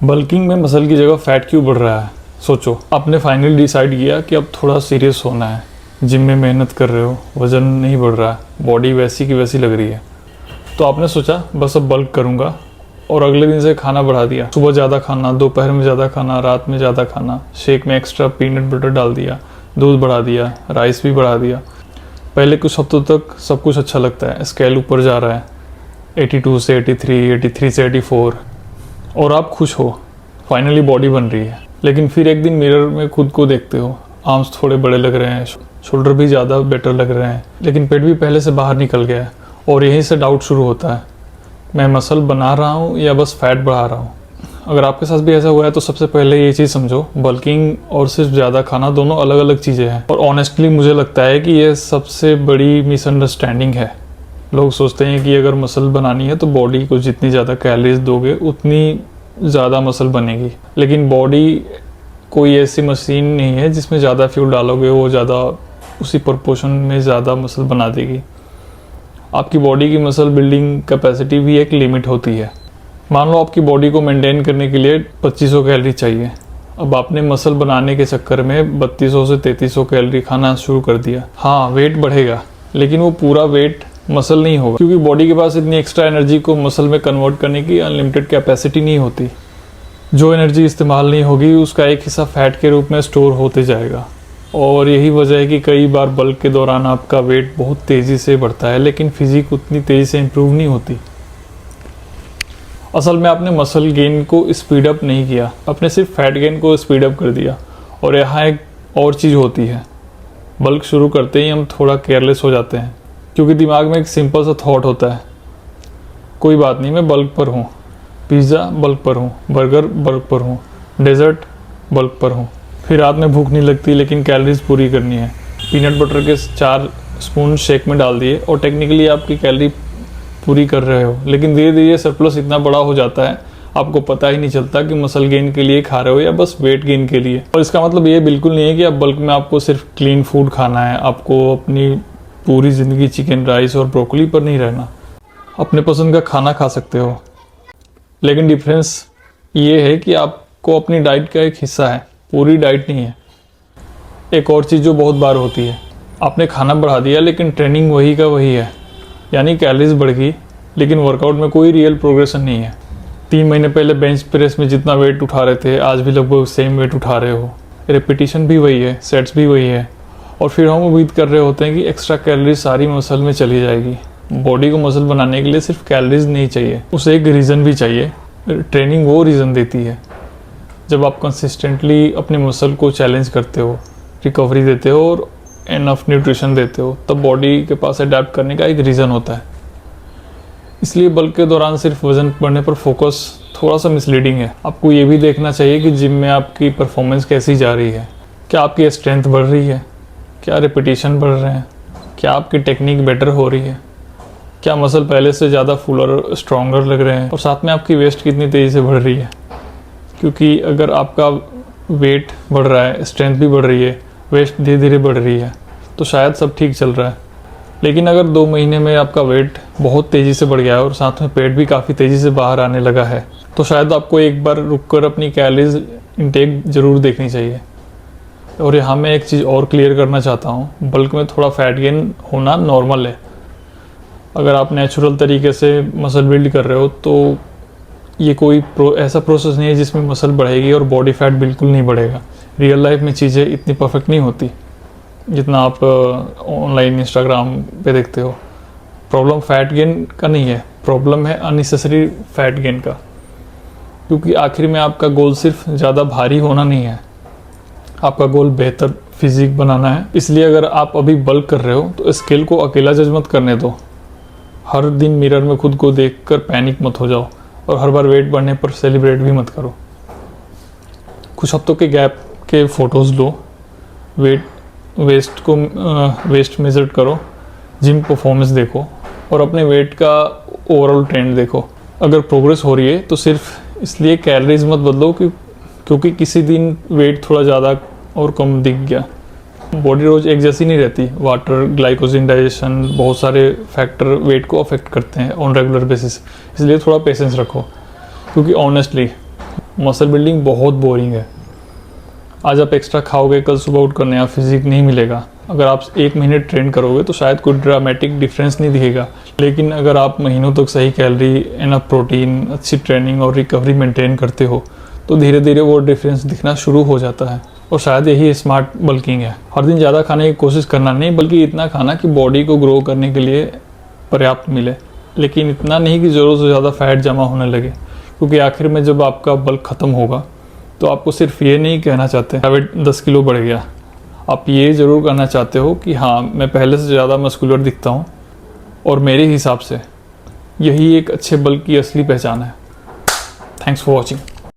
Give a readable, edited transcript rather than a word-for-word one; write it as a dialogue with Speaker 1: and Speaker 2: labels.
Speaker 1: Bulking में muscle की जगह फैट क्यों बढ़ रहा है? सोचो, आपने फाइनली डिसाइड किया कि अब थोड़ा सीरियस होना है, जिम में मेहनत कर रहे हो, वज़न नहीं बढ़ रहा है, बॉडी वैसी की वैसी लग रही है, तो आपने सोचा बस अब बल्क करूँगा और अगले दिन से खाना बढ़ा दिया। सुबह ज़्यादा खाना, दोपहर में ज़्यादा खाना, रात में ज़्यादा खाना, शेक में एक्स्ट्रा पीनट बटर डाल दिया, दूध बढ़ा दिया, राइस भी बढ़ा दिया। पहले कुछ हफ्तों तक सब कुछ अच्छा लगता है, स्केल ऊपर जा रहा है 82 से 83, 83 से 84 और आप खुश हो, फाइनली बॉडी बन रही है। लेकिन फिर एक दिन मिरर में खुद को देखते हो, आर्म्स थोड़े बड़े लग रहे हैं, शोल्डर भी ज़्यादा बेटर लग रहे हैं, लेकिन पेट भी पहले से बाहर निकल गया है और यहीं से डाउट शुरू होता है, मैं मसल बना रहा हूँ या बस फैट बढ़ा रहा हूँ। अगर आपके साथ भी ऐसा हुआ है तो सबसे पहले ये चीज़ समझो, बल्किंग और सिर्फ ज़्यादा खाना दोनों अलग अलग चीज़ें हैं। और ऑनेस्टली मुझे लगता है कि ये सबसे बड़ी मिसअंडरस्टैंडिंग है। लोग सोचते हैं कि अगर मसल बनानी है तो बॉडी को जितनी ज़्यादा कैलोरीज दोगे उतनी ज़्यादा मसल बनेगी, लेकिन बॉडी कोई ऐसी मशीन नहीं है जिसमें ज़्यादा फ्यूल डालोगे वो ज़्यादा उसी प्रोपोर्शन में ज़्यादा मसल बना देगी। आपकी बॉडी की मसल बिल्डिंग कैपेसिटी भी एक लिमिट होती है। मान लो आपकी बॉडी को मेंटेन करने के लिए 2500 कैलोरी चाहिए, अब आपने मसल बनाने के चक्कर में 3200 से 3300 कैलोरी खाना शुरू कर दिया। हाँ, वेट बढ़ेगा, लेकिन वो पूरा वेट मसल नहीं होगा, क्योंकि बॉडी के पास इतनी एक्स्ट्रा एनर्जी को मसल में कन्वर्ट करने की अनलिमिटेड कैपेसिटी नहीं होती। जो एनर्जी इस्तेमाल नहीं होगी उसका एक हिस्सा फैट के रूप में स्टोर होते जाएगा, और यही वजह है कि कई बार बल्क के दौरान आपका वेट बहुत तेज़ी से बढ़ता है, लेकिन फिजिक उतनी तेज़ी से इम्प्रूव नहीं होती। असल में आपने मसल गेन को स्पीड अप नहीं किया, आपने सिर्फ फैट गेन को स्पीड अप कर दिया। और यहाँ एक और चीज़ होती है, बल्क शुरू करते ही हम थोड़ा केयरलेस हो जाते हैं, क्योंकि दिमाग में एक सिंपल सा थॉट होता है, कोई बात नहीं, मैं बल्क पर हूँ, पिज़्ज़ा बल्क पर हूँ, बर्गर बल्क पर हूँ, डेजर्ट बल्क पर हूँ। फिर रात में भूख नहीं लगती लेकिन कैलोरीज पूरी करनी है, पीनट बटर के 4 स्पून शेक में डाल दिए और टेक्निकली आपकी कैलोरी पूरी कर रहे हो, लेकिन धीरे धीरे सरप्लस इतना बड़ा हो जाता है आपको पता ही नहीं चलता कि मसल गेन के लिए खा रहे हो या बस वेट गेन के लिए। और इसका मतलब ये बिल्कुल नहीं है कि आप बल्क में आपको सिर्फ क्लीन फूड खाना है, आपको अपनी पूरी ज़िंदगी चिकन राइस और ब्रोकली पर नहीं रहना। अपने पसंद का खाना खा सकते हो, लेकिन डिफरेंस ये है कि आपको अपनी डाइट का एक हिस्सा है, पूरी डाइट नहीं है। एक और चीज़ जो बहुत बार होती है, आपने खाना बढ़ा दिया लेकिन ट्रेनिंग वही का वही है, यानी कैलोरीज बढ़ गई लेकिन वर्कआउट में कोई रियल प्रोग्रेशन नहीं है। 3 महीने पहले बेंच प्रेस में जितना वेट उठा रहे थे आज भी लगभग सेम वेट उठा रहे हो, रेपिटेशन भी वही है, सेट्स भी वही है, और फिर हम उम्मीद कर रहे होते हैं कि एक्स्ट्रा कैलोरीज सारी मसल में चली जाएगी। बॉडी को मसल बनाने के लिए सिर्फ कैलोरीज नहीं चाहिए, उसे एक रीज़न भी चाहिए। ट्रेनिंग वो रीज़न देती है। जब आप कंसिस्टेंटली अपने मसल को चैलेंज करते हो, रिकवरी देते हो और एनफ न्यूट्रिशन देते हो, तब बॉडी के पास अडेप्ट करने का एक रीज़न होता है। इसलिए बल्क के दौरान सिर्फ वज़न बढ़ने पर फोकस थोड़ा सा मिसलीडिंग है। आपको ये भी देखना चाहिए कि जिम में आपकी परफॉर्मेंस कैसी जा रही है, क्या आपकी स्ट्रेंथ बढ़ रही है, क्या रिपीटिशन बढ़ रहे हैं, क्या आपकी टेक्निक बेटर हो रही है, क्या मसल पहले से ज़्यादा फुलर स्ट्रॉन्गर लग रहे हैं, और साथ में आपकी वेस्ट कितनी तेज़ी से बढ़ रही है। क्योंकि अगर आपका वेट बढ़ रहा है, स्ट्रेंथ भी बढ़ रही है, वेस्ट धीरे धीरे बढ़ रही है, तो शायद सब ठीक चल रहा है। लेकिन अगर 2 महीने में आपका वेट बहुत तेज़ी से बढ़ गया है और साथ में पेट भी काफ़ी तेज़ी से बाहर आने लगा है, तो शायद आपको एक बार रुककर अपनी कैलोरीज इंटेक ज़रूर देखनी चाहिए। और यहाँ मैं एक चीज़ और क्लियर करना चाहता हूँ, बल्क में थोड़ा फैट गेन होना नॉर्मल है। अगर आप नेचुरल तरीके से मसल बिल्ड कर रहे हो तो ये कोई ऐसा प्रोसेस नहीं है जिसमें मसल बढ़ेगी और बॉडी फैट बिल्कुल नहीं बढ़ेगा। रियल लाइफ में चीज़ें इतनी परफेक्ट नहीं होती जितना आप ऑनलाइन इंस्टाग्राम पे देखते हो। प्रॉब्लम फैट गेन का नहीं है, प्रॉब्लम है अननेसेसरी फैट गेन का, क्योंकि आखिर में आपका गोल सिर्फ ज़्यादा भारी होना नहीं है, आपका गोल बेहतर फिजिक बनाना है। इसलिए अगर आप अभी बल्क कर रहे हो तो स्केल को अकेला जज मत करने दो। हर दिन मिरर में खुद को देखकर पैनिक मत हो जाओ और हर बार वेट बढ़ने पर सेलिब्रेट भी मत करो। कुछ हफ्तों के गैप के फ़ोटोज़ लो, वेस्ट मेजर करो, जिम परफॉर्मेंस देखो और अपने वेट का ओवरऑल ट्रेंड देखो। अगर प्रोग्रेस हो रही है तो सिर्फ इसलिए कैलोरीज मत बदलो क्योंकि किसी दिन वेट थोड़ा ज़्यादा और कम दिख गया। बॉडी रोज एक जैसी नहीं रहती, वाटर, ग्लाइकोजन, डाइजेशन, बहुत सारे फैक्टर वेट को अफेक्ट करते हैं ऑन रेगुलर बेसिस। इसलिए थोड़ा पेशेंस रखो, क्योंकि ऑनेस्टली मसल बिल्डिंग बहुत बोरिंग है। आज आप एक्स्ट्रा खाओगे, कल सुबह उठकर नया फिजिक नहीं मिलेगा। अगर आप 1 महीने ट्रेन करोगे तो शायद कोई ड्रामेटिक डिफरेंस नहीं दिखेगा, लेकिन अगर आप महीनों तक सही कैलोरी, इनफ प्रोटीन, अच्छी ट्रेनिंग और रिकवरी मेंटेन करते हो तो धीरे धीरे वो डिफरेंस दिखना शुरू हो जाता है। और शायद यही स्मार्ट बल्किंग है। हर दिन ज़्यादा खाने की कोशिश करना नहीं, बल्कि इतना खाना कि बॉडी को ग्रो करने के लिए पर्याप्त मिले, लेकिन इतना नहीं कि ज़रूरत से ज़्यादा फैट जमा होने लगे। क्योंकि आखिर में जब आपका बल्क ख़त्म होगा तो आपको सिर्फ ये नहीं कहना चाहते वेट 10 किलो बढ़ गया, आप ये ज़रूर कहना चाहते हो कि हाँ, मैं पहले से ज़्यादा मस्कुलर दिखता हूँ। और मेरे हिसाब से यही एक अच्छे बल्क की असली पहचान है। Thanks for watching.